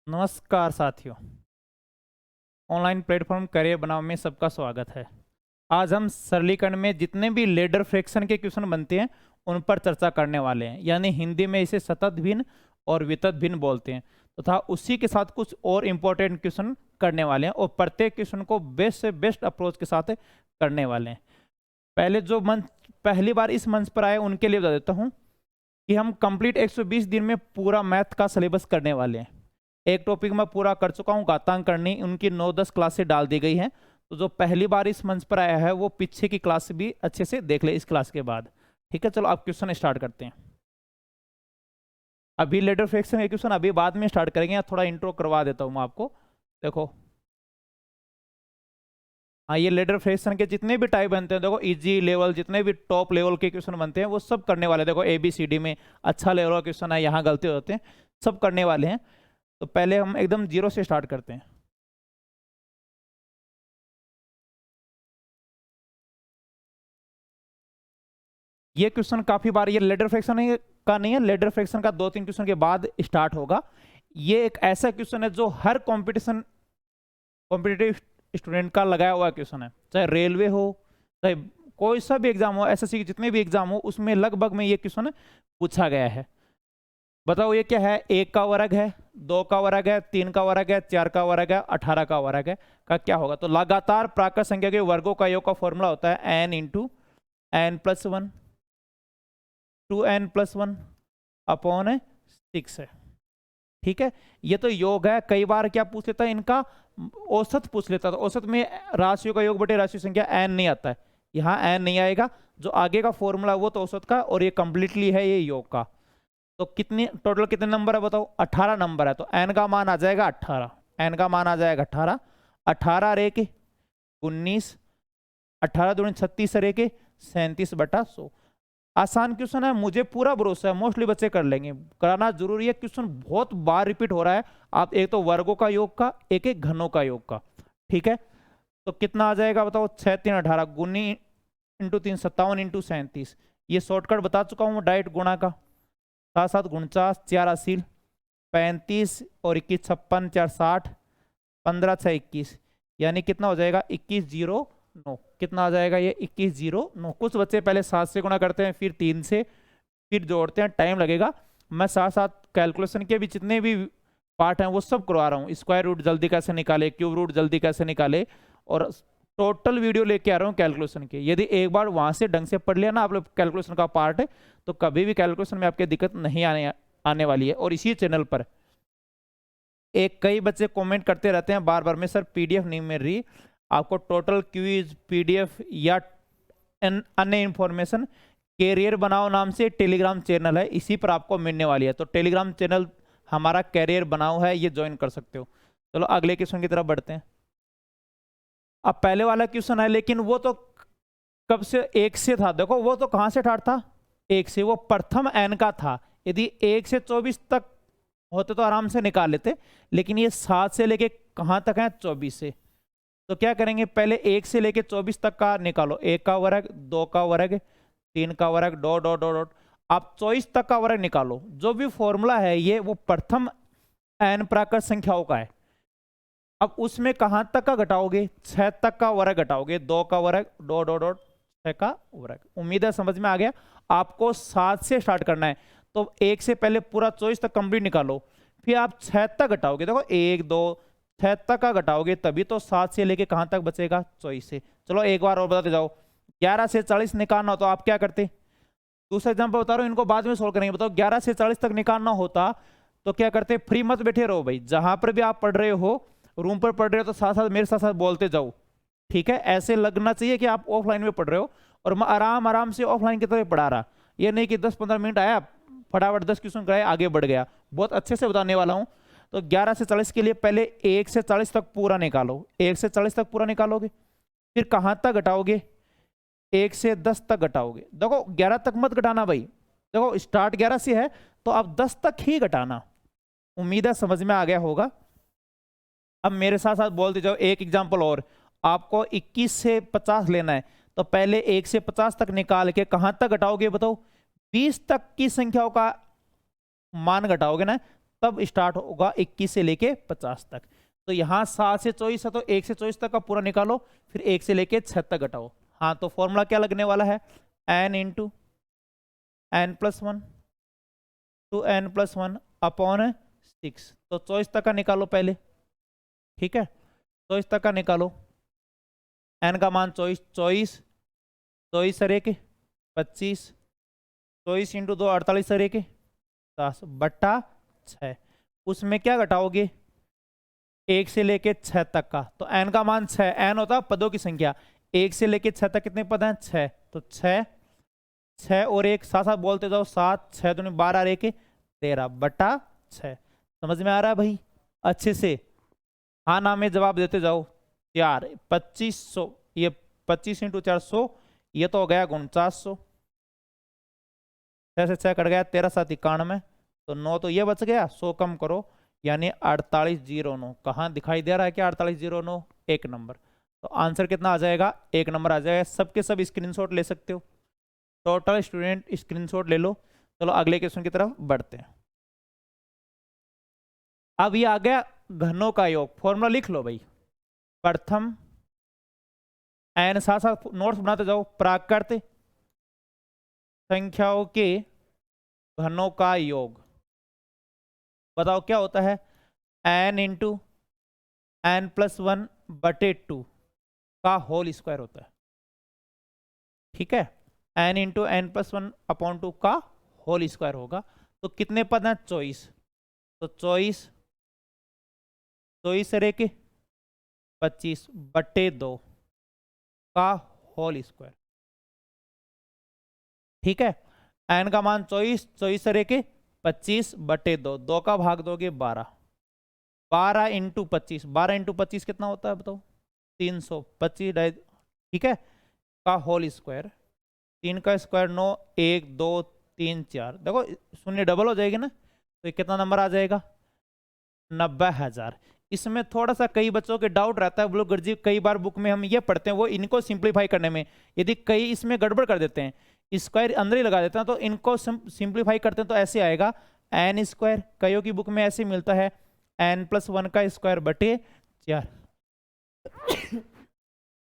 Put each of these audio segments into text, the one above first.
नमस्कार साथियों, online platform career बनाओ में सबका स्वागत है। आज हम सरलीकरण में जितने भी लेडर फ्रैक्शन के क्वेश्चन बनते हैं उन पर चर्चा करने वाले हैं, यानी हिंदी में इसे सतत भिन्न और वितत भिन्न बोलते हैं। तथा उसी के साथ कुछ और इम्पोर्टेंट क्वेश्चन करने वाले हैं और प्रत्येक क्वेश्चन को बेस्ट से बेस्ट अप्रोच के साथ करने वाले हैं। पहले जो मंच पहली बार इस मंच पर आए उनके लिए बता देता हूँ कि हम कंप्लीट 120 दिन में पूरा मैथ का सिलेबस करने वाले हैं। एक टॉपिक मैं पूरा कर चुका हूँ, घातांक करनी, उनकी 9-10 क्लासेस डाल दी गई हैं। तो जो पहली बार इस मंच पर आया है वो पीछे की क्लास भी अच्छे से देख ले इस क्लास के बाद। ठीक है, चलो आप क्वेश्चन स्टार्ट करते हैं। अभी लेडर फ्रैक्शन के क्वेश्चन अभी बाद में स्टार्ट करेंगे, थोड़ा इंट्रो करवा देता हूँ मैं आपको। देखो, हाँ, ये लेडर फ्रैक्शन के जितने भी टाइप बनते हैं, देखो इजी लेवल, जितने भी टॉप लेवल के क्वेश्चन बनते हैं वो सब करने वाले। देखो ABCD में अच्छा लेवल का क्वेश्चन है, यहाँ गलती होते हैं, सब करने वाले हैं। तो पहले हम एकदम जीरो से स्टार्ट करते हैं। ये क्वेश्चन काफी बार, ये लेडर फ्रैक्शन का नहीं है, लेडर फ्रैक्शन का 2-3 क्वेश्चन के बाद स्टार्ट होगा। ये एक ऐसा क्वेश्चन है जो हर कॉम्पिटिटिव स्टूडेंट का लगाया हुआ क्वेश्चन है, चाहे रेलवे हो, चाहे कोई सा भी एग्जाम हो, SSC के जितने भी एग्जाम हो, उसमें लगभग में ये क्वेश्चन पूछा गया है। बताओ ये क्या है? 1 का वर्ग है, 2 का वर्ग है, 3 का वर्ग है, 4 का वर्ग है, 18 का वर्ग है, का क्या होगा? तो लगातार प्राकृत संख्या के वर्गों का योग का फॉर्मूला होता है n × n+1 2n+1 अपॉन 6 है। ठीक है, ये तो योग है। कई बार क्या पूछ लेता है, इनका औसत पूछ लेता है। तो औसत में राशियों का योग बटे राशि संख्या n नहीं आता है, यहाँ n नहीं आएगा। जो आगे का फॉर्मूला वो तो औसत का, और ये कंप्लीटली है ये योग का। तो कितने टोटल कितने नंबर है बताओ? 18 नंबर है। तो n का मान आ जाएगा 18, n का मान आ जाएगा 18। 18 रे के 19, 18 दूनी 36 रे के 37/100। आसान क्वेश्चन है, मुझे पूरा भरोसा है मोस्टली बच्चे कर लेंगे। कराना जरूरी है, क्वेश्चन बहुत बार रिपीट हो रहा है। आप एक तो वर्गों का योग का, एक एक घनों का योग का। ठीक है, तो कितना आ जाएगा बताओ? 6 3 18 गुनी × 3 57 × 37। ये शॉर्टकट बता चुका हूँ डायरेक्ट गुणा का। 7 7 49 4 80 35 और 21 56 4 60 15 6 21, यानी कितना हो जाएगा? 2109। कितना आ जाएगा ये? 2109। कुछ बच्चे पहले 7 से गुणा करते हैं, फिर 3 से, फिर जोड़ते हैं, टाइम लगेगा। मैं साथ साथ कैलकुलेशन के भी जितने भी पार्ट हैं वो सब करवा रहा हूँ। स्क्वायर रूट जल्दी कैसे निकाले, क्यूब रूट जल्दी कैसे निकाले, और टोटल वीडियो लेके आ रहा हूँ कैलकुलेशन के। यदि एक बार वहां से ढंग से पढ़ लिया ना आप लोग कैलकुलेशन का पार्ट, तो कभी भी कैलकुलेशन में आपके दिक्कत नहीं आने वाली है। और इसी चैनल पर कई बच्चे कमेंट करते रहते हैं बार बार में, सर PDF नहीं मिल रही आपको। टोटल क्विज PDF या अन्य इंफॉर्मेशन कैरियर बनाओ नाम से टेलीग्राम चैनल है, इसी पर आपको मिलने वाली है। तो टेलीग्राम चैनल हमारा कैरियर बनाओ है, ये ज्वाइन कर सकते हो। चलो अगले क्वेश्चन की तरफ बढ़ते हैं। अब पहले वाला क्वेश्चन है, लेकिन वो तो कब से? 1 से था। देखो वो तो कहां से स्टार्ट था? 1 से। वो प्रथम n का था। यदि 1 से 24 तक होते तो आराम से निकाल लेते, लेकिन ये 7 से लेके कहां तक है? 24 से। तो क्या करेंगे? पहले 1 से लेके 24 तक का निकालो। 1 का वर्ग, 2 का वर्ग, 3 का वर्ग, डॉट डॉट डॉट डॉट, आप 24 तक का वर्ग निकालो। जो भी फॉर्मूला है ये वो प्रथम n प्राकृत संख्याओं का है। अब उसमें कहां तक का घटाओगे? 6 तक का वर्ग घटाओगे। 2 का वर्ग, डॉट डॉट डॉट, 6 का वर्ग। उम्मीद है समझ में आ गया। आपको 7 से स्टार्ट करना है, तो 1 से पहले पूरा 24 तक कंप्लीट निकालो, फिर आप 6 तक घटाओगे। देखो 1 2 6 तक का घटाओगे, तभी तो 7 से लेके कहां तक बचेगा? 24 से। चलो एक बार और बताते जाओ। 11 से 40 निकालना हो तो आप क्या करते? दूसरा एग्जाम्पल बता रहा हूं, इनको बाद में सोल्व करेंगे। बताओ 11 से 40 तक निकालना होता तो क्या करते? फ्री मत बैठे रहो भाई, जहां पर भी आप पढ़ रहे हो, रूम पर पढ़ रहे हो, तो साथ साथ मेरे साथ साथ बोलते जाओ। ठीक है, ऐसे लगना चाहिए कि आप ऑफलाइन में पढ़ रहे हो और मैं आराम आराम से ऑफलाइन की तरह पढ़ा रहा। ये नहीं कि 10-15 मिनट आया, फटाफट 10 क्वेश्चन कराए, आगे बढ़ गया। बहुत अच्छे से बताने वाला हूं। तो 11 से 40 के लिए पहले 1 से 40 तक पूरा निकालो। 1 से 40 तक पूरा निकालोगे, फिर कहां तक घटाओगे? 1 से 10 तक घटाओगे। देखो 11 तक मत घटाना भाई, देखो स्टार्ट 11 से है तो अब 10 तक ही घटाना। उम्मीद है समझ में आ गया होगा। अब मेरे साथ साथ बोलते जाओ। एक एग्जाम्पल और, आपको 21 से 50 लेना है, तो पहले 1 से 50 तक निकाल के कहां तक घटाओगे बताओ? 20 तक की संख्याओं का मान घटाओगे ना, तब स्टार्ट होगा 21 से लेके 50 तक। तो यहाँ 7 से 24 है तो 1 से 24 तक का पूरा निकालो, फिर 1 से लेके 6 तक घटाओ। हाँ, तो फॉर्मूला क्या लगने वाला है, n into n+1 to n+1 upon 6। तो 24 तक का निकालो पहले, ठीक है, 24 तक का निकालो। n का मान 24, 24 सरे के 25, 24 इंटू 2 48 सरे के 10 बट्टा 6। उसमें क्या घटाओगे, 1 से लेके 6 तक का। तो n का मान 6, n होता है पदों की संख्या। 1 से लेके 6 तक कितने पद हैं, 6। तो 6 और 1 साथ साथ बोलते जाओ, 7 6 दूनी 12 और 1 13 बट्टा 6। समझ में आ रहा है भाई अच्छे से? हाँ ना में जवाब देते जाओ। 4 2500, ये 25 इंटू 400, ये तो हो गया 4900। 6 से 6 कट गया, 13 7 91, तो 9 तो ये बच गया, 100 कम करो यानी 4809। कहाँ दिखाई दे रहा है क्या 4809? 1 नंबर। तो आंसर कितना आ जाएगा, 1 नंबर आ जाएगा। सबके सब स्क्रीनशॉट ले सकते हो, टोटल स्टूडेंट स्क्रीनशॉट ले लो। चलो अगले क्वेश्चन की तरफ बढ़ते हैं। अब ये आ गया घनों का योग। फॉर्मूला लिख लो भाई। प्रथम n, साथ साथ नोट्स बनाते जाओ। प्राकृत संख्याओं के घनों का योग बताओ क्या होता है, n इंटू n+1 बटे 2 का होल स्क्वायर होता है। ठीक है, n इंटू n+1 अपॉन 2 का होल स्क्वायर होगा। तो कितने पद हैं, 24। तो 24 से के 25 बटे 2 का होल स्क्वायर। ठीक है, n का मान 24 से के 25 बटे 2, 2 का भाग दोगे 12, 12 इंटू 25, 12 इंटू 25 कितना होता है बताओ, 325। ठीक है, का होल स्क्वायर। 3 का स्क्वायर 9, 1 2 3 4, देखो शून्य डबल हो जाएगी ना, तो कितना नंबर आ जाएगा, 90,000। इसमें थोड़ा सा कई बच्चों के डाउट रहता है, लोग जी कई बार बुक में हम ये पढ़ते हैं, वो इनको सिंप्लीफाई करने में यदि कई इसमें गड़बड़ कर देते हैं, स्क्वायर अंदर ही लगा देते हैं, तो इनको सिंप्लीफाई करते हैं तो ऐसे आएगा n स्क्वायर, कईयों की बुक में ऐसे मिलता है n+1 का स्क्वायर बटे 4।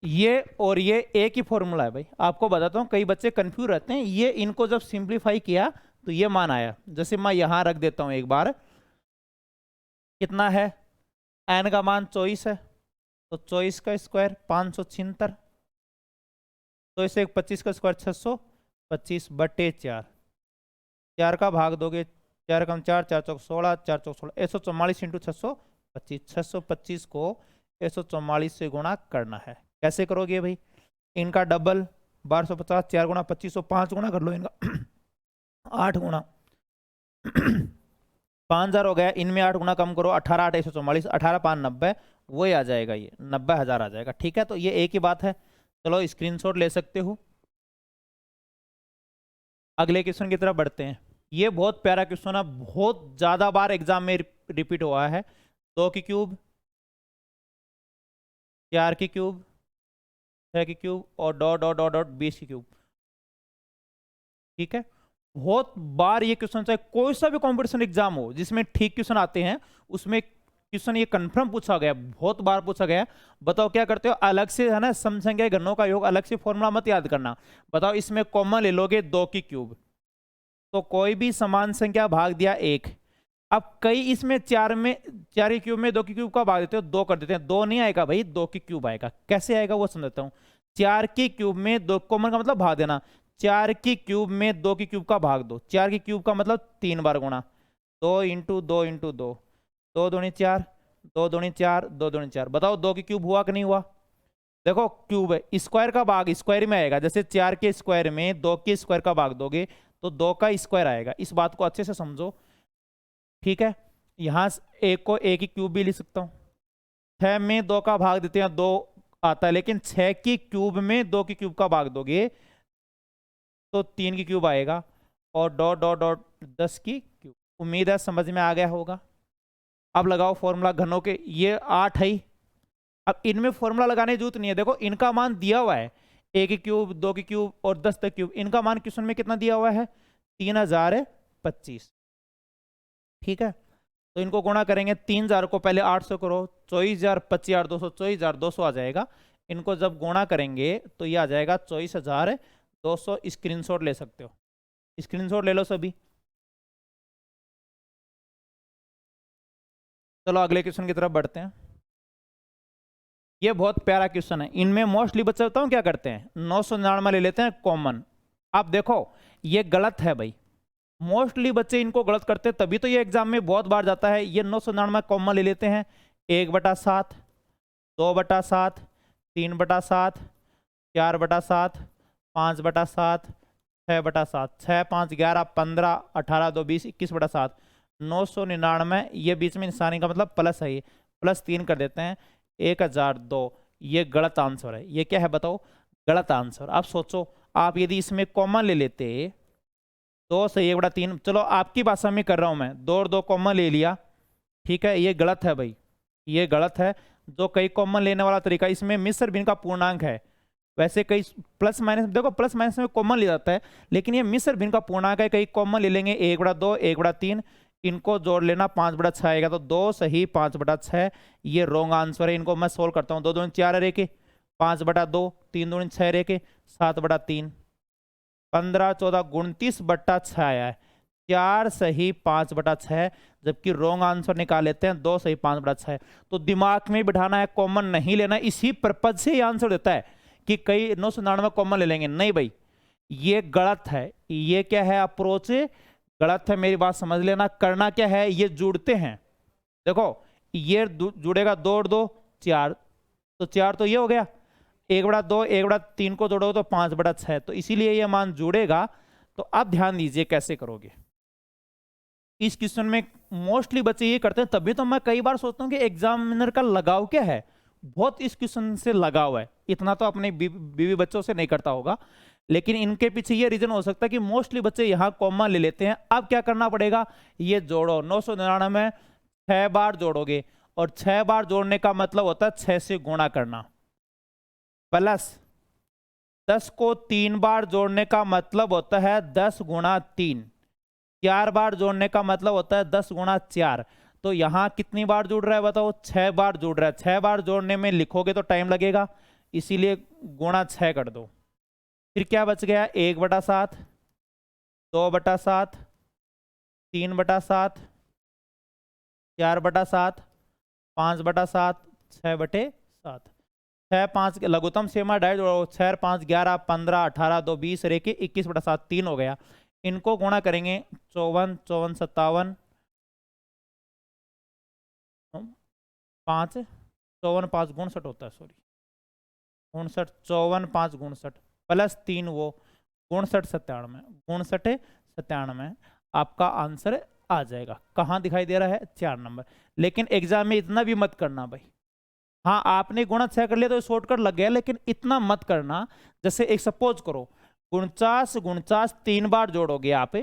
ये और ये एक ही फॉर्मूला है भाई, आपको बताता हूँ, कई बच्चे कंफ्यूज रहते हैं। ये इनको जब सिंप्लीफाई किया तो ये मान आया। जैसे मैं यहां रख देता हूं एक बार, कितना है, n का मान 24 है, तो 24 का स्क्वायर 576, तो इसे 25 का स्क्वायर 625 बटे 4, 4 का भाग दोगे, 4 कम 4 4 चौक 16, 4 चौक 16, 144 इंटू 625, 625 को 144 से गुणा करना है। कैसे करोगे भाई, इनका डबल 1250, 4 गुणा 2500, 5 गुणा कर लो इनका 8 गुणा 5000 हो गया, इनमें 8 गुणा कम करो, 18 8 144, 18 5 90, वही आ जाएगा, ये 90,000 आ जाएगा। ठीक है, तो ये एक ही बात है। चलो स्क्रीनशॉट ले सकते हो। अगले क्वेश्चन की तरफ बढ़ते हैं। ये बहुत प्यारा क्वेश्चन है, बहुत ज्यादा बार एग्जाम में रिपीट हुआ है। 2 की क्यूब, 4 की क्यूब, 6 की क्यूब और डॉट डॉट डॉट डॉट 20 की क्यूब। ठीक है, बहुत बार ये क्वेश्चन, चाहे कोई सा भी कॉम्पिटिशन एग्जाम हो जिसमें ठीक क्वेश्चन आते हैं, उसमें क्वेश्चन ये कंफर्म पूछा गया, बहुत बार पूछा गया। बताओ क्या करते हो, अलग से है ना सम संख्या के घनों का योग, अलग से फॉर्मूला मत याद करना। बताओ इसमें कॉमन ले लोगे 2 की क्यूब, तो कोई भी समान संख्या भाग दिया 1। अब कई इसमें 4 की क्यूब में 2 की क्यूब का भाग देते हो, 2 कर देते हैं, 2 नहीं आएगा भाई, 2 की क्यूब आएगा। कैसे आएगा वो समझाता हूँ। 4 की क्यूब में 2, कॉमन का मतलब भाग देना, 4 की क्यूब में 2 की क्यूब का भाग दो, 4 की क्यूब का मतलब 3 बार गुणा, 2 इंटू 2 इंटू 2, 2 दूनी 4, 2 दूनी 4, 2 दूनी 4। बताओ 2 की क्यूब हुआ कि नहीं हुआ। देखो क्यूब है, स्क्वायर का भाग स्क्वायर में आएगा, जैसे 4 के स्क्वायर में 2 के स्क्वायर का भाग दोगे तो 2 का स्क्वायर आएगा। इस बात को अच्छे से समझो। ठीक है, यहां एक को एक ही क्यूब भी लिख सकता हूं। 6 में 2 का भाग देते हैं 2 आता है, लेकिन 6 की क्यूब में 2 की क्यूब का भाग दोगे तो 3 की क्यूब आएगा, और डॉट डॉट डॉट 10 की क्यूब। उम्मीद है समझ में आ गया होगा। अब लगाओ फॉर्मूला घनों के, ये 8 है। अब इनमें फॉर्मूला लगाने की जरूरत नहीं है, देखो इनका मान दिया हुआ है, 1 की क्यूब 2 की क्यूब और 10 तक क्यूब। इनका मान क्वेश्चन में कितना दिया हुआ है, 3025। ठीक है, तो इनको गुणा करेंगे 3000 को पहले 8 से करो, 24,000, 25,200, 24,200 आ जाएगा। इनको जब गुणा करेंगे तो ये आ जाएगा 24,200। स्क्रीनशॉट ले सकते हो, स्क्रीनशॉट ले लो सभी। चलो अगले क्वेश्चन की तरफ बढ़ते हैं। ये बहुत प्यारा क्वेश्चन है। इनमें मोस्टली बच्चे बताओ क्या करते हैं, 999 ले लेते हैं कॉमन। आप देखो ये गलत है भाई, मोस्टली बच्चे इनको गलत करते हैं, तभी तो ये एग्जाम में बहुत बार जाता है। ये 999 कॉमन ले लेते हैं, 1/7, 2/7, 3/7, 4/7, 5/7, 6/7, 6, 5, 11, 15, 18, 2, 20, 21/7, 999। ये बीच में निशानी का मतलब प्लस है, ये +3 कर देते हैं, 1002। ये गलत आंसर है। ये क्या है बताओ, गलत आंसर। आप सोचो, आप यदि इसमें कॉमन ले लेते 2 से 1/3, चलो आपकी भाषा में कर रहा हूं मैं, 2 और 2 कॉमन ले लिया, ठीक है। ये गलत है भाई, ये गलत है। जो कई कॉमन लेने वाला तरीका, इसमें मिश्र भिन्न का पूर्णांक है। वैसे कई प्लस माइनस, देखो प्लस माइनस में कॉमन ले जाता है, लेकिन ये मिश्र भिन्न का पूर्णांक है। कई कॉमन ले लेंगे 1/2, 1/3, इनको जोड़ लेना 5/6 आएगा। तो 2 सही 5/6, ये रॉन्ग आंसर है। इनको मैं सोल्व करता हूँ। 2 दूनी 4 रेखे, 5/2, 3 दूनी 6 रेखे, 7/3, 15, 14, 29/6 आया है। 4 सही 5/6, जबकि रॉन्ग आंसर निकाल लेते हैं 2 सही 5/6। तो दिमाग में बिठाना है, कॉमन नहीं लेना। इसी पर्पज से ये आंसर देता है कि कई 999 कॉमन ले लेंगे। नहीं भाई, ये गलत है। ये क्या है, अप्रोच गलत है। मेरी बात समझ लेना। करना क्या है, ये जुड़ते हैं। देखो ये जुड़ेगा, 2 और 2 4, तो 4 तो ये हो गया, 1/2, 1/3 को जोड़ोगे तो 5/6, तो इसीलिए ये मान जुड़ेगा। तो अब ध्यान दीजिए कैसे करोगे। इस क्वेश्चन में मोस्टली बच्चे ये करते हैं, तभी तो मैं कई बार सोचता हूँ कि एग्जामिनर का लगाव क्या है, बहुत इस क्वेश्चन से लगाव है। इतना तो अपने बीवी बच्चों से नहीं करता होगा, लेकिन इनके पीछे ये रीजन हो सकता है कि मोस्टली बच्चे यहाँ कॉमन ले लेते हैं। अब क्या करना पड़ेगा, ये जोड़ो, 999 में 6 बार जोड़ोगे, और 6 बार जोड़ने का मतलब होता है 6 से गुणा करना, प्लस 10 को 3 बार जोड़ने का मतलब होता है 10 × 3, 4 बार जोड़ने का मतलब होता है 10 × 4। तो यहाँ कितनी बार जुड़ रहा है बताओ, 6 बार जुड़ रहा है। 6 बार जोड़ने में लिखोगे तो टाइम लगेगा, इसीलिए गुणा 6 कर दो। फिर क्या बच गया, 1/7, 2/7, 3/7, 4/7, 5/7, 6/7। 6, 5 लघुत्तम सीमा डायरेक्ट जोड़ो, 6, 5, 11, 15, 18, 2, 20 रेखे 21/7, 3 हो गया। इनको गुणा करेंगे 54, 54, 57, 5, 54, 5 59 होता है, सॉरी 59, 54, 5 59 +3 वो 59, 97, 59, 97 आपका आंसर आ जाएगा। कहाँ दिखाई दे रहा है, 4 नंबर। लेकिन एग्जाम में इतना भी मत करना भाई। हाँ आपने गुणा 6 कर लिया तो शॉर्टकट लग गया, लेकिन इतना मत करना। जैसे एक सपोज करो 49, 49 3 बार जोड़ोगे आप,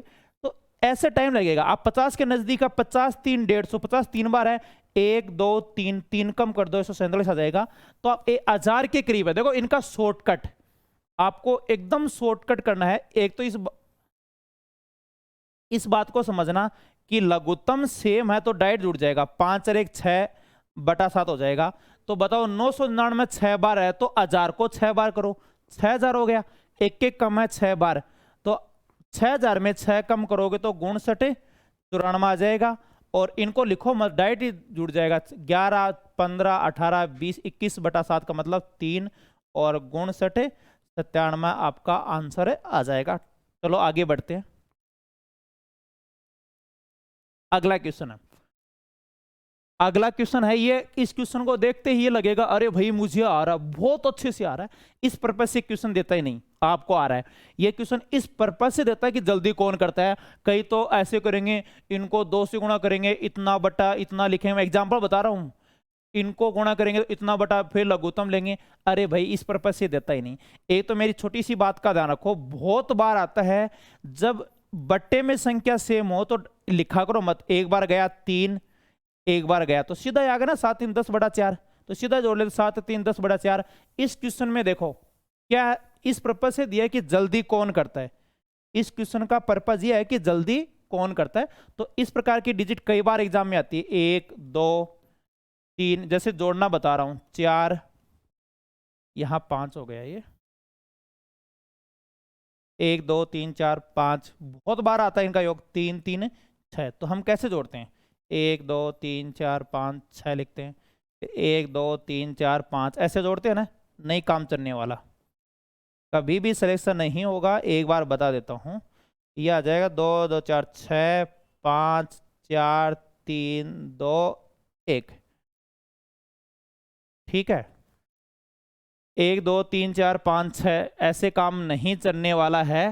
तो ऐसे टाइम लगेगा। आप 50 के नजदीक, 50, 3, 150, 50 3 बार है, 1, 2, 3, 3 कम कर दो, 147 आ जाएगा। तो आप 1000 के करीब है। देखो इनका शॉर्टकट आपको एकदम शॉर्टकट करना है। एक तो इस बात को समझना कि लघुत्तम सेम है तो डायरेक्ट जुड़ जाएगा, 5 और 1 6/7 हो जाएगा। तो बताओ 999 में 6 बार है, तो 1000 को 6 बार करो, 6000 हो गया। 1 1 कम है 6 बार, तो 6000 में 6 कम करोगे तो 59, 94 आ जाएगा। और इनको लिखो मत, डायरेक्ट जुड़ जाएगा। 11, 15, 18, 20, 21/7 का मतलब 3, और 59, 97 आपका आंसर आ जाएगा। चलो आगे बढ़ते हैं। अगला क्वेश्चन है, अगला क्वेश्चन है ये। इस क्वेश्चन को देखते ही ये लगेगा अरे भाई मुझे आ रहा, बहुत अच्छे से आ रहा है। इस पर्पज से क्वेश्चन देता ही नहीं, आपको आ रहा है। ये क्वेश्चन इस पर्पज से देता है कि जल्दी कौन करता है। कई तो ऐसे करेंगे, इनको 2 से गुणा करेंगे, इतना बटा इतना लिखेंगे। मैं एग्जाम्पल बता रहा हूँ, इनको गुणा करेंगे तो इतना बटा, फिर लघुत्तम लेंगे। अरे भाई इस पर्पज से देता ही नहीं। एक तो मेरी छोटी सी बात का ध्यान रखो, बहुत बार आता है जब बट्टे में संख्या सेम हो तो लिखा करो मत। एक बार गया 3, एक बार गया तो सीधा आ गया ना 7, 3, 10/4, तो सीधा जोड़ ले 7, 3, 10/4। इस क्वेश्चन में देखो क्या इस पर्पज से दिया है कि जल्दी कौन करता है। इस क्वेश्चन का पर्पज यह है कि जल्दी कौन करता है। तो इस प्रकार की डिजिट कई बार एग्जाम में आती है, 1 2 3, जैसे जोड़ना बता रहा हूं, 4, यहां 5 हो गया ये, 1 2 3 4 5, बहुत बार आता है इनका योग, 3 3 6। तो हम कैसे जोड़ते हैं, 1 2 3 4 5 6 लिखते हैं, 1 2 3 4 5 ऐसे जोड़ते हैं ना, नहीं काम चलने वाला, कभी भी सिलेक्शन नहीं होगा। एक बार बता देता हूं, ये आ जाएगा 2 2 4 6 5 4 3 2 1, ठीक है। 1 2 3 4 5 6 ऐसे काम नहीं चलने वाला है।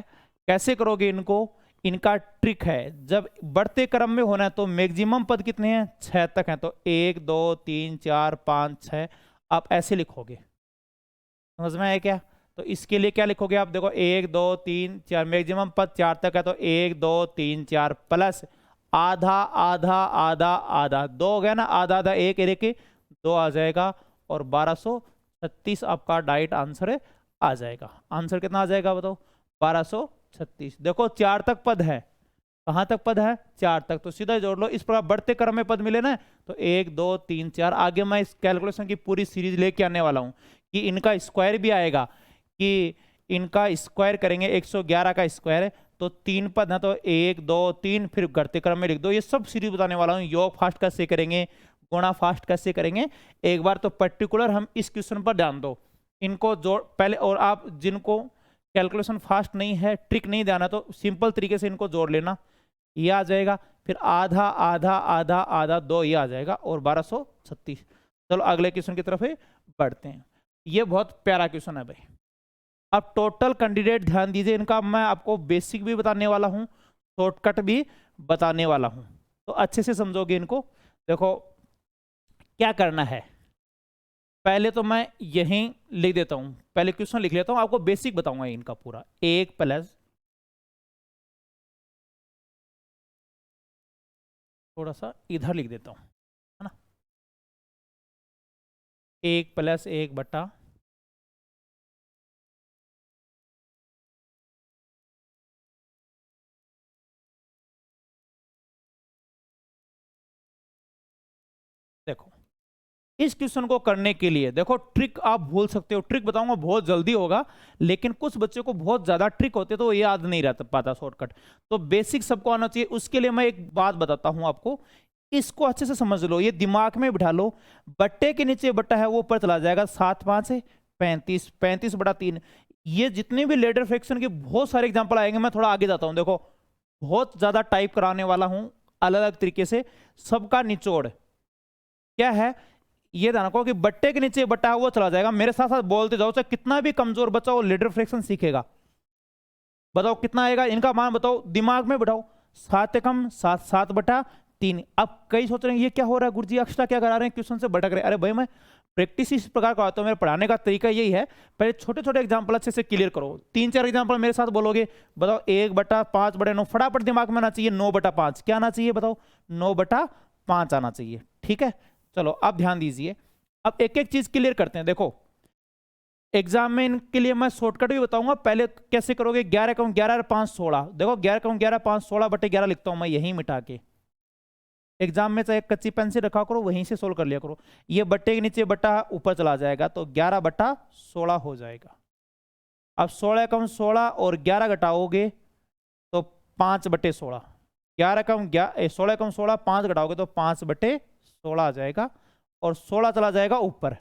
कैसे करोगे इनको, इनका ट्रिक है, जब बढ़ते क्रम में होना है तो मैक्सिमम पद कितने हैं, 6 तक हैं, तो 1 2 3 4 5 6 आप ऐसे लिखोगे, समझ में आया क्या। तो इसके लिए क्या लिखोगे आप, देखो 1 2 3 4, मैक्सिमम पद 4 तक है, तो 1 2 3 4 प्लस आधा आधा आधा आधा, 2 हो गया ना, आधा आधा 1 1 2 आ जाएगा, और 1236 आपका डाइट आंसर आ जाएगा। आंसर कितना आ जाएगा बताओ, 1236। देखो 4 तक पद है, कहां तक पद है, 4 तक, तो सीधा जोड़ लो। इस प्रकार बढ़ते क्रम में पद मिले ना, तो 1 2 3 4, आगे मैं इस कैलकुलेशन की पूरी सीरीज लेके आने वाला हूं कि इनका स्क्वायर भी आएगा, कि इनका स्क्वायर करेंगे, 111 का स्क्वायर है, तो 3 पद है, तो 1 2 3, फिर घटते क्रम में लिख दो। ये सब सीरीज बताने वाला हूं, योग फास्ट कैसे करेंगे, गुणा फास्ट कैसे करेंगे। एक बार तो पर्टिकुलर हम इस क्वेश्चन पर ध्यान दो, इनको जोड़ पहले, और आप जिनको कैलकुलेशन फास्ट नहीं है, ट्रिक नहीं ध्यान है, तो सिंपल तरीके से इनको जोड़ लेना, ये आ जाएगा, फिर आधा आधा आधा आधा 2, ये आ जाएगा, और 1236। चलो अगले क्वेश्चन की तरफ बढ़ते हैं। ये बहुत प्यारा क्वेश्चन है भाई। अब टोटल कैंडिडेट ध्यान दीजिए, इनका मैं आपको बेसिक भी बताने वाला हूं, शॉर्टकट भी बताने वाला हूं, तो अच्छे से समझोगे इनको। देखो क्या करना है, पहले तो मैं यहीं लिख देता हूं, पहले क्वेश्चन लिख लेता हूं, आपको बेसिक बताऊंगा इनका पूरा। 1 प्लस, थोड़ा सा इधर लिख देता हूं, है ना, 1 प्लस 1 बटा, देखो इस क्वेश्चन को करने के लिए देखो ट्रिक आप भूल सकते हो, ट्रिक बताऊंगा बहुत जल्दी होगा, लेकिन कुछ बच्चों को बहुत ज्यादा ट्रिक होते हैं तो वो याद नहीं रहता पाता शॉर्टकट, तो बेसिक सबको आना चाहिए। उसके लिए मैं एक बात बताता हूं आपको, इसको अच्छे से समझ लो, ये दिमाग में बिठा लो। बट्टे के नीचे बट्टा है वो ऊपर चला जाएगा, 7 5 है 35, 35 बटा 3। ये जितने भी लेटर फ्रैक्शन के बहुत सारे एग्जाम्पल आएंगे, मैं थोड़ा आगे जाता हूं, देखो बहुत ज्यादा टाइप कराने वाला हूं अलग अलग तरीके से, सबका निचोड़ क्या है ये ध्यान रखो कि बट्टे के नीचे बट्टा है वो चला जाएगा। मेरे साथ साथ बोलते जाओ, चाहे कितना भी कमजोर बच्चा हो लेटर फ्रैक्शन सीखेगा। बताओ कितना आएगा, इनका मान बताओ, दिमाग में बिठाओ, 7 एकम 7 7 बटा 3। अब कई सोच रहे हैं ये क्या हो रहा है गुरुजी, एक्स्ट्रा क्या करा रहे हैं, क्वेश्चन से भटक रहे हैं। अरे भाई मैं प्रैक्टिस इस प्रकार कराता हूँ, मेरे पढ़ाने का तरीका यही है, पहले छोटे छोटे एग्जाम्पल अच्छे से क्लियर करो। 3 4 एग्जाम्पल मेरे साथ बोलोगे, बताओ 1 बटा 5 बटे 9, फटाफट दिमाग में आना चाहिए, 9 बटा 5 क्या आना चाहिए बताओ, 9 बटा 5 आना चाहिए, ठीक है। चलो अब ध्यान दीजिए, अब एक एक चीज क्लियर करते हैं। देखो एग्जाम में इनके लिए मैं शॉर्टकट भी बताऊंगा, पहले कैसे करोगे, 11 कहूं 11 5 16, देखो 11 कहूं 11 5 16 बटे 11 लिखता हूं मैं यहीं मिटा के, एग्जाम में चाहे कच्ची पेन से रखा करो, वहीं से सोल्व कर लिया करो। ये बट्टे के नीचे बट्टा ऊपर चला जाएगा, तो 11 बटा 16 हो जाएगा। अब 16 कम 16 और 11 घटाओगे तो 5 बटे 16, 11 कम 16 कम 16 5 घटाओगे तो 5 बटे 16 आ जाएगा, और 16 चला जाएगा ऊपर,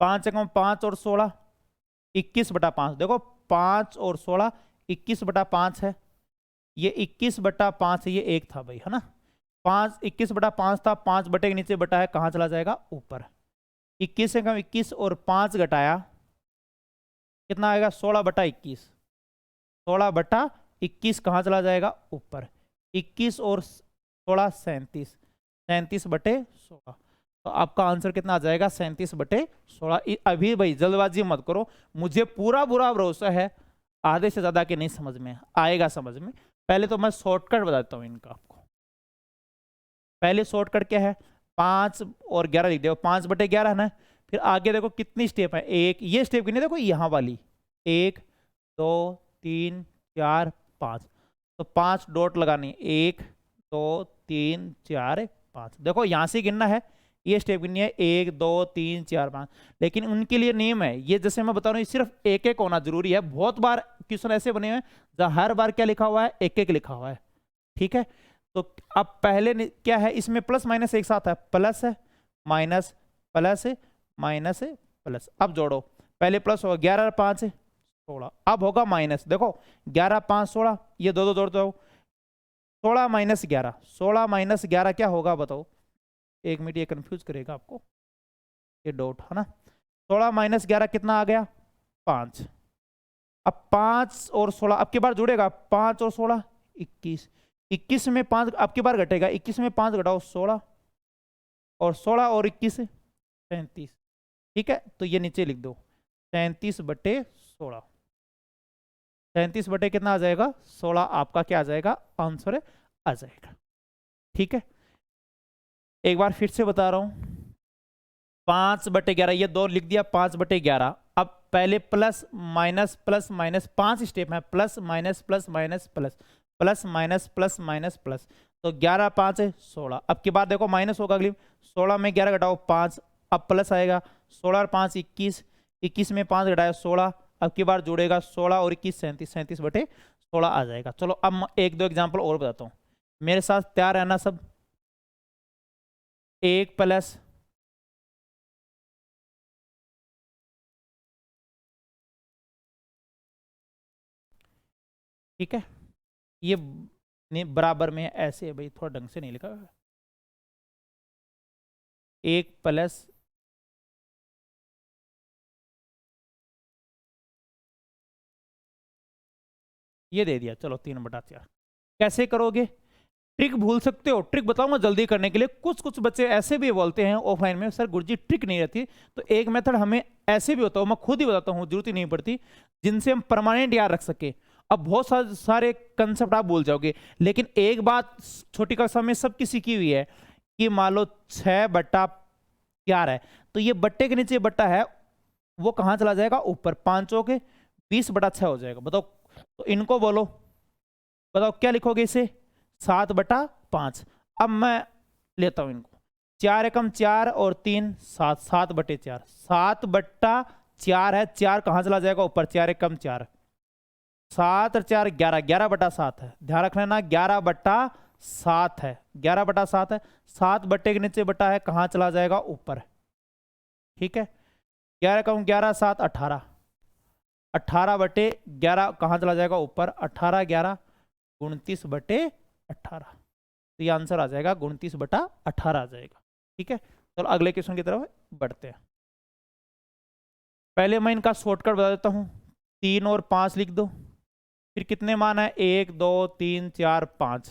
5 एकम 5 और 16 21 बटा 5। देखो 5 और 16 21 बटा 5 है, ये 21 बटा 5 है, ये एक था भाई, है ना, 5 21 बटा 5 था, 5 बटे के नीचे बटा है, कहाँ चला जाएगा ऊपर, 21 एकम 21 और 5 घटाया कितना आएगा, 16 बटा 21, 16 बटा 21 कहाँ चला जाएगा ऊपर, 21 और 16 37, 37 बटे 16, तो आपका आंसर कितना आ जाएगा, 37 बटे 16। अभी भाई जल्दबाजी मत करो, मुझे पूरा बुरा भरोसा है आधे से ज्यादा के नहीं समझ में आएगा, समझ में। पहले तो मैं शॉर्टकट बताता हूँ इनका आपको, पहले शॉर्टकट क्या है, 5 और 11 लिख दो, 5 बटे 11 है ना, फिर आगे देखो कितनी स्टेप है, एक ये स्टेप की नहीं, देखो यहाँ वाली 1 2 3 4 5, तो 5 डॉट लगानी, 1 2 3 4 5। देखो यहाँ से गिनना है, ये स्टेप गिननी है, 1 2 3 4 5। लेकिन उनके लिए नियम है, ये जैसे मैं बता रहा हूँ सिर्फ एक एक होना जरूरी है। बहुत बार क्वेश्चन ऐसे बने हुए हैं जहाँ हर बार क्या लिखा हुआ है, एक एक लिखा हुआ है। ठीक है, तो अब पहले क्या है, इसमें प्लस माइनस एक साथ है, प्लस है माइनस प्लस माइनस प्लस। अब जोड़ो, पहले प्लस होगा 11 और 5 16, अब होगा माइनस। देखो 11 5 16, ये दो दो जोड़ते हो, 16 माइनस 11, 16 माइनस 11 क्या होगा बताओ? एक मिनट, ये कंफ्यूज करेगा आपको ये डॉट, है ना। 16 माइनस 11 कितना आ गया? 5। अब 5 और 16 अब की बार जुड़ेगा, 5 और 16 21, 21 में 5 अब की बार घटेगा, 21 में 5 घटाओ 16, और 16 और 21 37। ठीक है, तो ये नीचे लिख दो 37/16, 37 बटे कितना आ जाएगा? 16 आपका क्या आ जाएगा? आंसर आ जाएगा। ठीक है, एक बार फिर से बता रहा हूं, 5/11, ये 2 लिख दिया, 5/11। अब पहले प्लस माइनस 5 स्टेप है, plus minus plus minus plus, plus minus plus minus plus, तो 11 5 16। अब की बात देखो माइनस होगा अगली, 16 में 11 घटाओ 5, अब प्लस आएगा, 16 और 5 21, 21 में 5 घटाया 16, अब की बार जोड़ेगा 16 और 21 37, 37/16 आ जाएगा। चलो अब एक दो एग्जाम्पल और बताता हूँ, मेरे साथ तैयार है ना सब? 1 प्लस ठीक है, ये नहीं बराबर में है, ऐसे है भाई, थोड़ा ढंग से नहीं लिखा। 1 प्लस ये दे दिया, चलो 3/4। कैसे करोगे? ट्रिक भूल सकते हो, ट्रिक बताऊंगा जल्दी करने के लिए। कुछ कुछ बच्चे ऐसे भी बोलते हैं ऑफलाइन में, सर गुरुजी ट्रिक नहीं रहती, तो एक मेथड हमें ऐसे भी होता है, मैं खुद ही बताता हूँ, जरूरत ही नहीं पड़ती, जिनसे हम परमानेंट याद रख सके। अब बहुत सारे कंसेप्ट आप भूल जाओगे, लेकिन एक बात छोटी कक्षा में सबकी सीखी हुई है कि मान लो 6/4 है, तो ये बट्टे के नीचे बट्टा है, वो कहाँ चला जाएगा? ऊपर। 5 के 20/6 हो जाएगा। बताओ, तो इनको बोलो, बताओ क्या लिखोगे इसे? 7/5। अब मैं लेता हूं इनको, 4 एकम 4 और 3 7, 7/4, 7/4 है, 4 कहां चला जाएगा? ऊपर। 4 एकम 4, 7 और 4 11, 11/7 है, ध्यान रखना ना, 11/7 है, 11/7 है, 7 बट्टे के नीचे बट्टा है, कहां चला जाएगा? ऊपर। ठीक है, 11 एकम 11 7 18, 18/11 कहां चला जाएगा? ऊपर। 18 11 29/18, तो ये आंसर आ जाएगा 29/18 आ जाएगा। ठीक है, चलो अगले क्वेश्चन की तरफ बढ़ते हैं। पहले मैं इनका शॉर्टकट बता देता हूँ, 3 और 5 लिख दो, फिर कितने मान है? 1 2 3 4 5,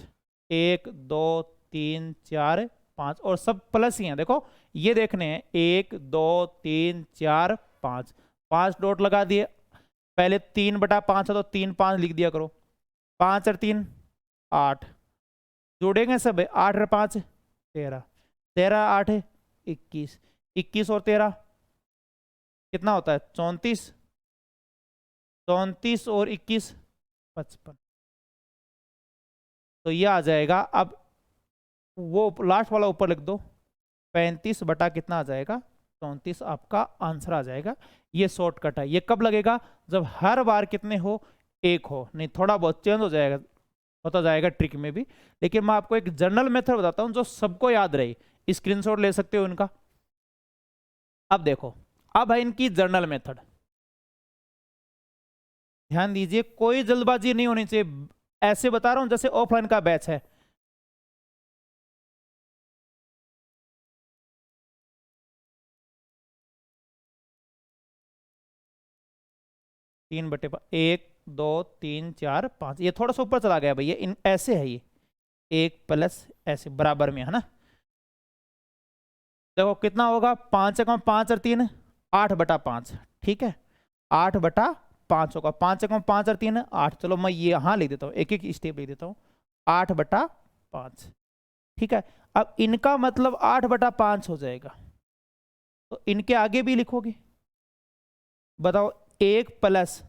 1 2 3 4 5, और सब प्लस ही हैं। देखो ये देखने हैं, 1 2 3 4 5, 5 डॉट लगा दिए, पहले 3/5 है तो 3 5 लिख दिया करो, 5 और 3 8, जोड़ेंगे सब, 8 और 5 13, 13 8 21, 21 और 13 कितना होता है? 34, 34 और 21 55, तो ये आ जाएगा। अब वो लास्ट वाला ऊपर लिख दो, 35 बटा कितना आ जाएगा? 34 आपका आंसर आ जाएगा। ये शॉर्टकट है। ये कब लगेगा? जब हर बार कितने हो? एक हो, नहीं थोड़ा बहुत चेंज हो जाएगा, होता जाएगा ट्रिक में भी, लेकिन मैं आपको एक जनरल मेथड बताता हूं जो सबको याद रहे। स्क्रीनशॉट ले सकते हो इनका। अब देखो, अब है इनकी जनरल मेथड, ध्यान दीजिए, कोई जल्दबाजी नहीं होनी चाहिए, ऐसे बता रहा हूं जैसे ऑफलाइन का बैच है। तीन बटे 1 2 3 4 5, ये थोड़ा सा ऊपर चला गया भैया, इन ऐसे है ये 1 प्लस ऐसे बराबर में, है ना। देखो कितना होगा? 5 एकम 5 और 3 8/5, ठीक है, 8/5 होगा। 5 एकम 5 और 3 8, चलो मैं ये यहां लिख देता हूँ, एक एक स्टेप लिख देता हूँ, 8/5, ठीक है। अब इनका मतलब 8/5 हो जाएगा, तो इनके आगे भी लिखोगे। बताओ, 1 प्लस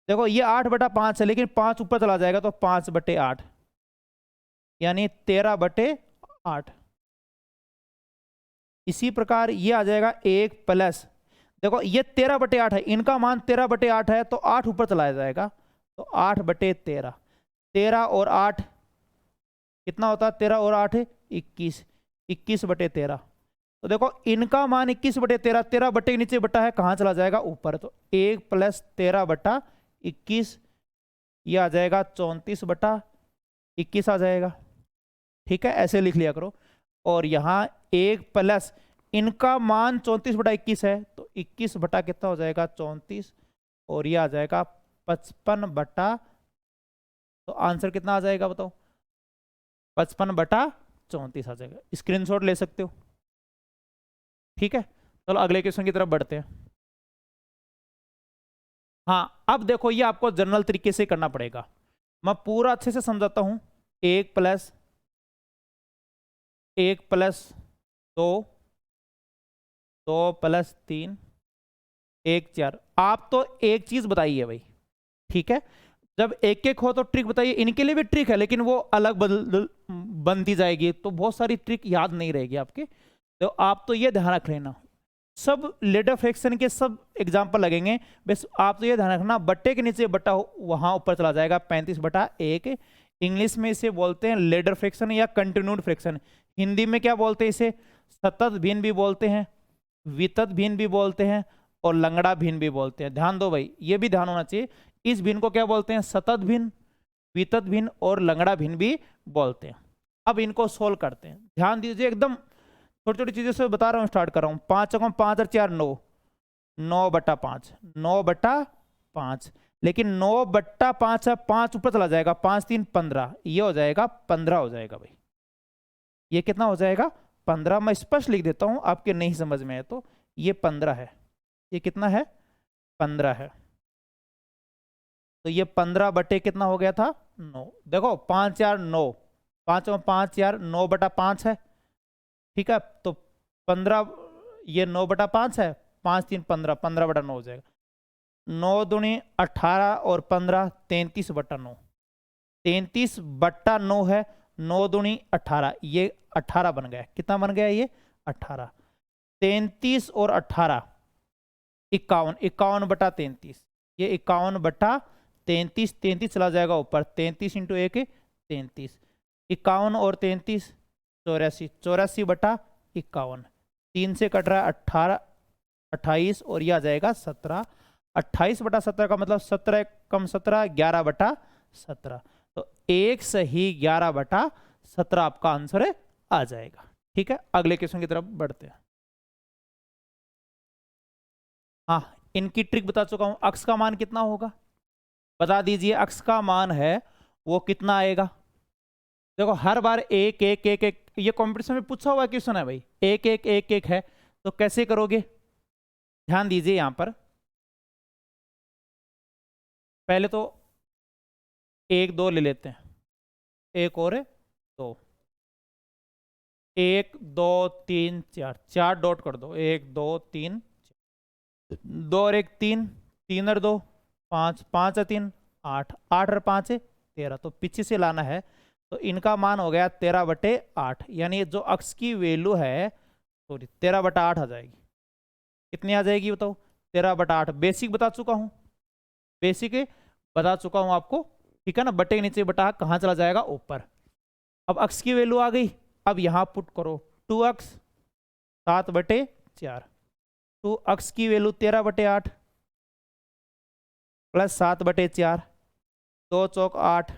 देखो ये 8/5 है, लेकिन 5 ऊपर चला जाएगा तो 5/8, यानी 13/8। इसी प्रकार ये आ जाएगा 1 प्लस, देखो ये 13/8 है, इनका मान 13/8 है, तो 8 ऊपर चलाया जाएगा, तो 8/13। 13 और 8 कितना होता है? 13 और 8 21, 21/13। तो देखो इनका मान 21/13, 13 बटे के नीचे बटा है, कहाँ चला जाएगा? ऊपर। तो 1 प्लस 13/21, ये आ जाएगा 34/21 आ जाएगा। ठीक है, ऐसे लिख लिया करो। और यहाँ 1 प्लस इनका मान 34/21 है, तो 21 बटा कितना हो जाएगा? 34, और ये आ जाएगा 55 तो आंसर कितना आ जाएगा बताओ? 55/34 आ जाएगा। स्क्रीनशॉट ले सकते हो। ठीक है, चलो अगले क्वेश्चन की तरफ बढ़ते हैं। हाँ, अब देखो ये आपको जनरल तरीके से करना पड़ेगा, मैं पूरा अच्छे से समझाता हूं। 1 प्लस 2, 2 प्लस 3, 1 4। आप तो एक चीज बताइए भाई, ठीक है, जब एक एक हो तो ट्रिक बताइए। इनके लिए भी ट्रिक है, लेकिन वो अलग बनती जाएगी, तो बहुत सारी ट्रिक याद नहीं रहेगी आपके। तो आप तो ये ध्यान रख लेना, सब लेडर फ्रैक्शन के सब एग्जाम्पल लगेंगे, बस आप तो ये ध्यान रखना बट्टे के नीचे बट्टा वहां ऊपर चला जाएगा 35/1। इंग्लिश में इसे बोलते हैं लेडर फ्रैक्शन या कंटिन्यूड फ्रैक्शन। हिंदी में क्या बोलते हैं इसे? सतत भिन्न भी बोलते हैं, वितत भिन्न भी बोलते हैं, और लंगड़ा भिन्न भी बोलते हैं। ध्यान दो भाई, ये भी ध्यान होना चाहिए। इस भिन्न को क्या बोलते हैं? सतत भिन्न, वितत भिन्न और लंगड़ा भिन्न भी बोलते हैं। अब इनको सोल्व करते हैं, ध्यान दीजिए, एकदम छोटी छोटी चीजें से बता रहा हूँ, स्टार्ट कर रहा हूँ। 5 और 5 और 4 9, 9/5, 9/5, लेकिन 9/5 है, 5 ऊपर चला जाएगा, 5 3 15, ये हो जाएगा 15 हो जाएगा भाई। ये कितना हो जाएगा? 15। मैं स्पष्ट लिख देता हूं, आपके नहीं समझ में है तो, ये 15 है। ये कितना है? 15 है। तो ये 15 बटे कितना हो गया था? 9। देखो 5 4 9, 5 और 5 4 9/5 है। ठीक है, तो 15, ये 9/5 है, 5 3 15, 15/9 हो जाएगा। 9 दूनी 18 और 15 33/9, 33/9 है। 9 दूनी 18, ये 18 बन गया। कितना बन गया? ये 18। 33 और 18 51, 51/33, ये 51/33, 33 चला जाएगा ऊपर, 33 × 1 33, 51 और 33 84, 84/51, 3 से कट रहा है 18, 28, और यह आ जाएगा 17। 28/17 का मतलब 17 कम 17 11/17, तो 1 सही 11/17 आपका आंसर है, आ जाएगा। ठीक है, अगले क्वेश्चन की तरफ बढ़ते हैं। हाँ, इनकी ट्रिक बता चुका हूं। अक्स का मान कितना होगा बता दीजिए? अक्स का मान है वो कितना आएगा? देखो हर बार 1 1 1 1, ये कंपटीशन में पूछा हुआ क्वेश्चन है भाई। 1 1 1 1 है, तो कैसे करोगे? ध्यान दीजिए, यहां पर पहले तो 1 2 ले लेते हैं, 1 और 2, 1 2 3 4, 4 डॉट कर दो, 1 2 3 2 और 1 3, 3 और 2 5, 5 और 3 8, 8 और 5 13, तो पीछे से लाना है। तो इनका मान हो गया 13/8, यानी जो अक्स की वैल्यू है, सॉरी 13/8 आ जाएगी। कितनी आ जाएगी बताओ? 13/8। बेसिक बता चुका हूं, बेसिक बता चुका हूं आपको, ठीक है ना। बटे के नीचे बटा कहां चला जाएगा? ऊपर। अब अक्स की वैल्यू आ गई, अब यहां पुट करो 2x 7/4, 2x की वैल्यू 13/8 प्लस 7/4, 2 चौक 8,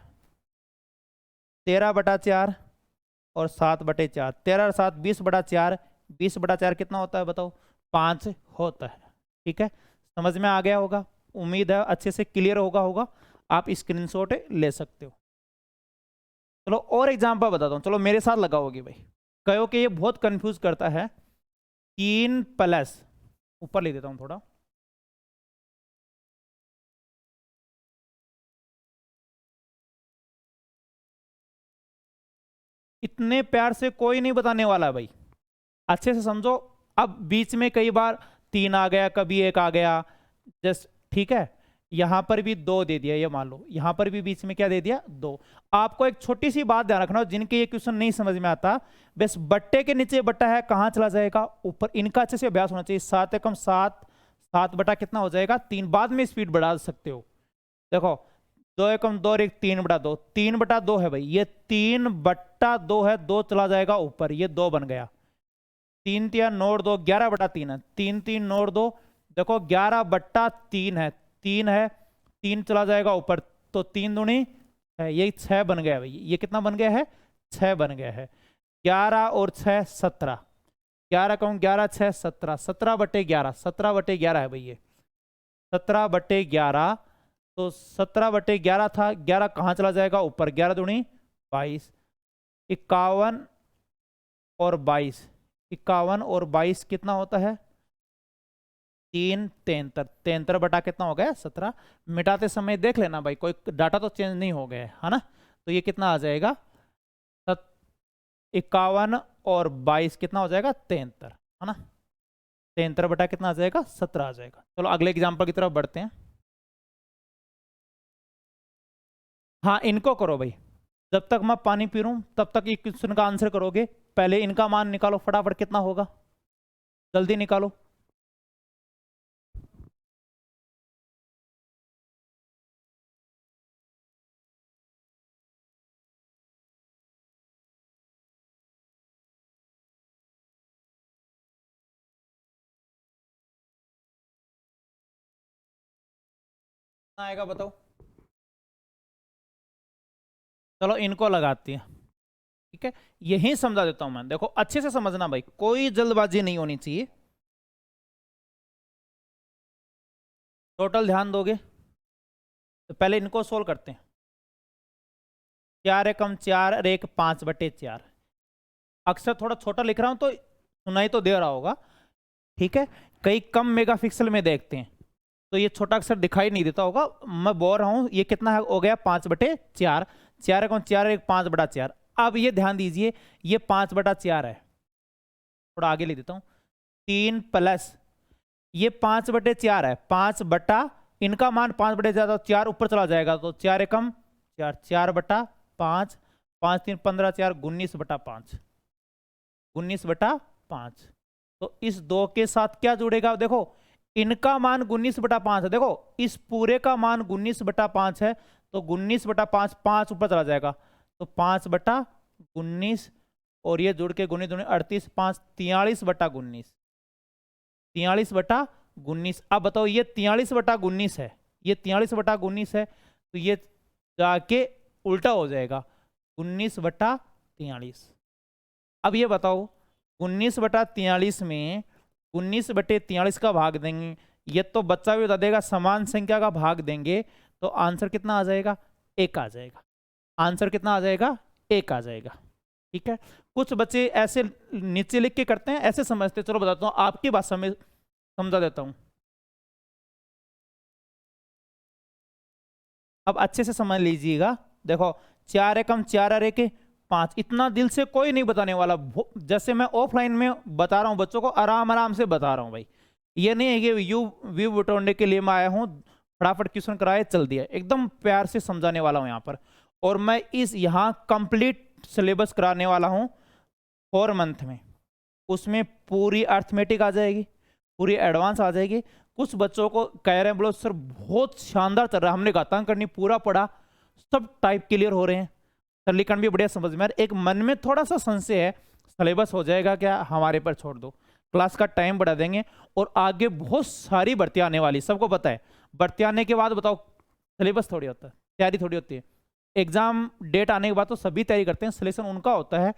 13/4 और 7/4, 13 और 7 20/4, 20/4 कितना होता है बताओ? 5 होता है। ठीक है, समझ में आ गया होगा, उम्मीद है अच्छे से क्लियर होगा। आप स्क्रीनशॉट ले सकते हो। चलो और एग्जाम्पल बताता हूँ, चलो मेरे साथ लगाओगे भाई। कहो कि ये बहुत कंफ्यूज करता है। 3 प्लस, ऊपर ले देता हूँ थोड़ा, इतने प्यार से कोई नहीं बताने वाला भाई, अच्छे से समझो। अब बीच में कई बार 3 आ गया, कभी 1 आ गया, जस्ट ठीक है। यहां पर भी 2 दे दिया, ये मान लो यहां पर भी बीच में क्या दे दिया 2। आपको एक छोटी सी बात ध्यान रखना, जिनके ये क्वेश्चन नहीं समझ में आता, बस बट्टे के नीचे बट्टा है कहां चला जाएगा ऊपर, इनका अच्छे से अभ्यास होना चाहिए। 7 एकम 7, 7 बटा कितना हो जाएगा 3, बाद में स्पीड बढ़ा सकते हो। देखो 2 एकम 2 और 1 3 बटा 2, 3 बटा 2 है भाई, ये 3 बट्टा 2 है, 2 चला जाएगा ऊपर, ये 2 बन गया। 3 3 9 2 11 बटा 3 है, 3 3 9 2, देखो 11 बट्टा 3 है, 3 है, 3 चला जाएगा ऊपर, तो 3 दूनी है, ये 6 बन गया भाई। ये कितना बन गया है 6 बन गया है। 11 और 6 17, 11 कहूँ 11 6 17, 17 बटे 11, 17 बटे 11 है भाई ये 17 बटे 11, तो 17 बटे 11 था, 11 कहाँ चला जाएगा ऊपर, 11 दूनी 22, 51 और 22, 51 और 22 कितना होता है 3 73, 73 बटा कितना हो गया 17। मिटाते समय देख लेना भाई, कोई डाटा तो चेंज नहीं हो गया है ना। तो ये कितना आ जाएगा 51 और 22 कितना हो जाएगा 73, है ना। 73 बटा कितना आ जाएगा 17 आ जाएगा। चलो अगले एग्जाम्पल की तरफ बढ़ते हैं। हाँ इनको करो भाई, जब तक मैं पानी पी रहा हूं तब तक ये क्वेश्चन का आंसर करोगे। पहले इनका मान निकालो फटाफट, कितना होगा जल्दी निकालो। कितना आएगा बताओ। चलो इनको लगाती है, ठीक है। यही समझा देता हूं मैं, देखो अच्छे से समझना भाई, कोई जल्दबाजी नहीं होनी चाहिए। टोटल ध्यान दोगे तो पहले इनको सोल्व करते हैं। 4 एकम 4 और 1 5 बटे 4, अक्सर थोड़ा छोटा लिख रहा हूं तो सुनाई तो दे रहा होगा, ठीक है। कई कम मेगापिक्सल में देखते हैं तो ये छोटा अक्षर दिखाई नहीं देता होगा, मैं बोल रहा हूं। ये कितना हो गया 5 बटे 4, 4 एकम 4 1 5 बटा 4। अब ये ध्यान दीजिए, ये 5 बटा 4 है, थोड़ा आगे लिख देता हूं, 3 प्लस ये 5 बटे 4 है, 5 बटा इनका मान 5 बटे 4, 4 ऊपर चला जाएगा तो 4 एकम 4, 4 बटा 5, 5 3 15 4 19 बटा 5, 19 बटा 5। तो इस 2 के साथ क्या जुड़ेगा, देखो इनका मान 19 बटा 5 है, देखो इस पूरे का मान 19 बटा 5 है, तो 19 बटा 5, 5 ऊपर चला जाएगा तो 5 बटा 19, और ये जुड़ के 19 दूनी 38, 5 43 बटा 19, 43 बटा 19। अब बताओ ये 43 बटा 19 है, ये 43 बटा 19 है, तो ये जाके उल्टा हो जाएगा 19 बटा 43। अब ये बताओ 19 बटा 43 में 19 बटे 43 का भाग देंगे, ये तो बच्चा भी बता देगा, समान संख्या का भाग देंगे तो आंसर कितना आ जाएगा 1 आ जाएगा। आंसर कितना आ जाएगा 1 आ जाएगा, ठीक है। कुछ बच्चे ऐसे नीचे लिख के करते हैं, ऐसे समझते हैं। चलो बताता हूँ, आपकी भाषा में समझा देता हूँ। अब अच्छे से समझ लीजिएगा, देखो 4 एकम 4 और 1 5, इतना दिल से कोई नहीं बताने वाला, जैसे मैं ऑफलाइन में बता रहा हूँ बच्चों को, आराम आराम से बता रहा हूँ भाई। ये नहीं है कि व्यू बटोरने के लिए मैं आया हूँ फटाफट क्वेश्चन कराए चल दिया, एकदम प्यार से समझाने वाला हूँ यहाँ पर। और मैं इस यहाँ कंप्लीट सिलेबस कराने वाला हूँ 4 मंथ में, उसमें पूरी अर्थमेटिक आ जाएगी, पूरी एडवांस आ जाएगी। कुछ बच्चों को कह रहे हैं बोलो सर बहुत शानदार चल रहा है, हमने घातांकनी पूरा पढ़ा, सब टाइप क्लियर हो रहे हैं, सरलीकरण भी बढ़िया समझ में। एक मन में थोड़ा सा संशय है, सिलेबस हो जाएगा क्या, हमारे पर छोड़ दो, क्लास का टाइम बढ़ा देंगे। और आगे बहुत सारी भर्तियां आने वाली, सबको पता है। भर्ती आने के बाद बताओ सिलेबस थोड़ी होता है, तैयारी थोड़ी होती है। एग्जाम डेट आने के बाद तो सभी तैयारी करते हैं, सिलेक्शन उनका होता है,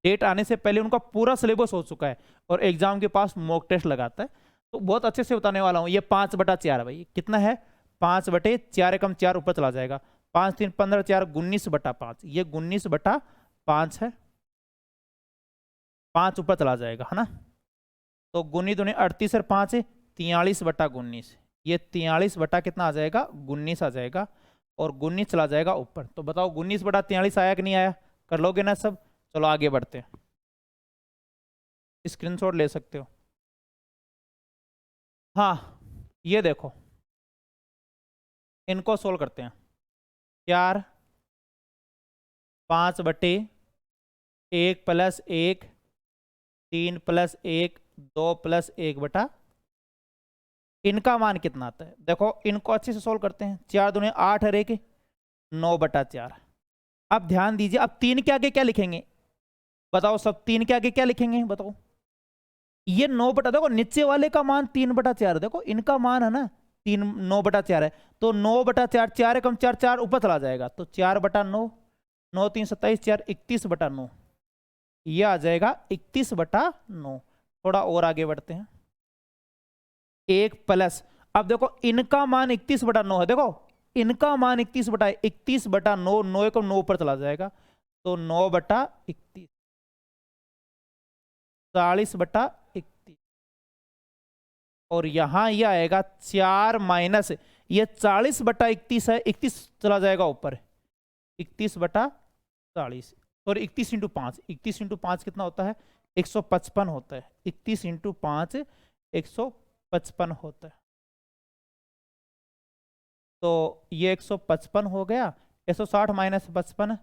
डेट आने से पहले उनका पूरा सिलेबस हो चुका है, और एग्जाम के पास मॉक टेस्ट लगाता है। तो बहुत अच्छे से बताने वाला हूँ। ये 5 बटा 4 भाई कितना है 5 बटे 4 एकम 4 ऊपर चला जाएगा, 5 3 15 4 19 बटा 5, ये 19 बटा 5 है, 5 ऊपर चला जाएगा है ना। तो 19 दूनी 38 और 5 43 बटा 19, ये 43 बटा कितना आ जाएगा 19 आ जाएगा, और 19 चला जाएगा ऊपर। तो बताओ 19 बटा 43 आया कि नहीं आया, कर लोगे ना सब। चलो आगे बढ़ते हैं, स्क्रीनशॉट ले सकते हो। हाँ ये देखो इनको सोल्व करते हैं। 4 5 बटे 1 प्लस 1 3 प्लस 1 2 प्लस 1 बटा, इनका मान कितना आता है देखो, इनको अच्छे से सोल्व करते हैं। 4 दूनी 8 और 1 9 बटा 4। अब ध्यान दीजिए, अब 3 के आगे क्या लिखेंगे बताओ सब, 3 के आगे क्या लिखेंगे बताओ। ये 9 बटा, देखो नीचे वाले का मान 3 बटा 4, देखो इनका मान है ना 3 9 बटा 4 है, तो 9 बटा 4, 4 कम 4 4 ऊपर चला जाएगा, तो 4 बटा 9, 9 3 27 4 31 बटा 9, ये आ जाएगा 31 बटा 9। थोड़ा और आगे बढ़ते हैं। 1 प्लस, अब देखो इनका मान 31 बटा 9 है, देखो इनका मान 31 बटा 9, 9 को 9 पर चला जाएगा, तो 9 बटा 31 40 बटा 31, और यहां यह आएगा 4 माइनस ये 40 बटा 31 है, 31 चला जाएगा ऊपर, 31 बटा 40 और 31 इंटू 5, 31 इंटू 5 कितना होता है 155 होता है, 31 इंटू 5 155 होता है, तो ये 155 हो गया। 160 माइनस 55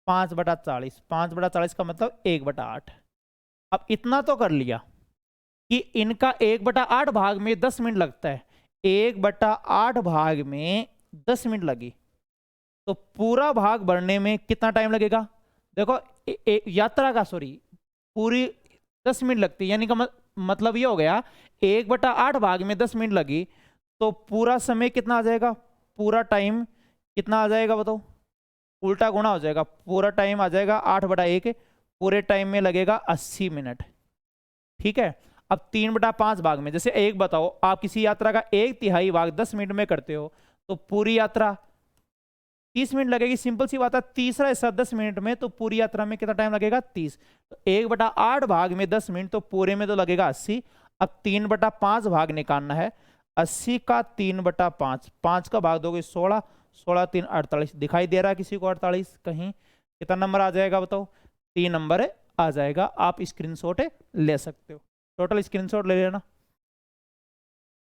5 बटा 40, 5 बटा 40 का मतलब 1 बटा 8। अब इतना तो कर लिया कि इनका 1 बटा 8 भाग में 10 मिनट लगता है, 1 बटा 8 भाग में 10 मिनट लगी, तो पूरा भाग बढ़ने में कितना टाइम लगेगा देखो, यात्रा का सॉरी पूरी 10 मिनट लगती है, यानी का मतलब ये हो गया 1 बटा 8 भाग में 10 मिनट लगी, तो पूरा समय कितना आ जाएगा, पूरा टाइम कितना आ जाएगा बताओ, उल्टा गुणा हो जाएगा, पूरा टाइम आ जाएगा 8 बटा 1, पूरे टाइम में लगेगा 80 मिनट। ठीक है, अब 3 बटा 5 भाग में, जैसे एक बताओ आप किसी यात्रा का 1/3 भाग 10 मिनट में करते हो, तो पूरी यात्रा 30 मिनट लगेगी, सिंपल सी बात है, तीसरा हिस्सा 10 मिनट में, तो पूरी यात्रा में कितना टाइम लगेगा 30, तो 1 बटा 8 भाग में 10 मिनट, तो पूरे में तो लगेगा 80। अब 3 बटा 5 भाग निकालना है, 80 का 3 बटा 5, 5 का भाग दोगे 16, 16 3 48, दिखाई दे रहा है किसी को 48 कहीं, कितना नंबर आ जाएगा बताओ, 3 नंबर आ जाएगा। आप स्क्रीनशॉट ले सकते हो, टोटल स्क्रीनशॉट ले लेना।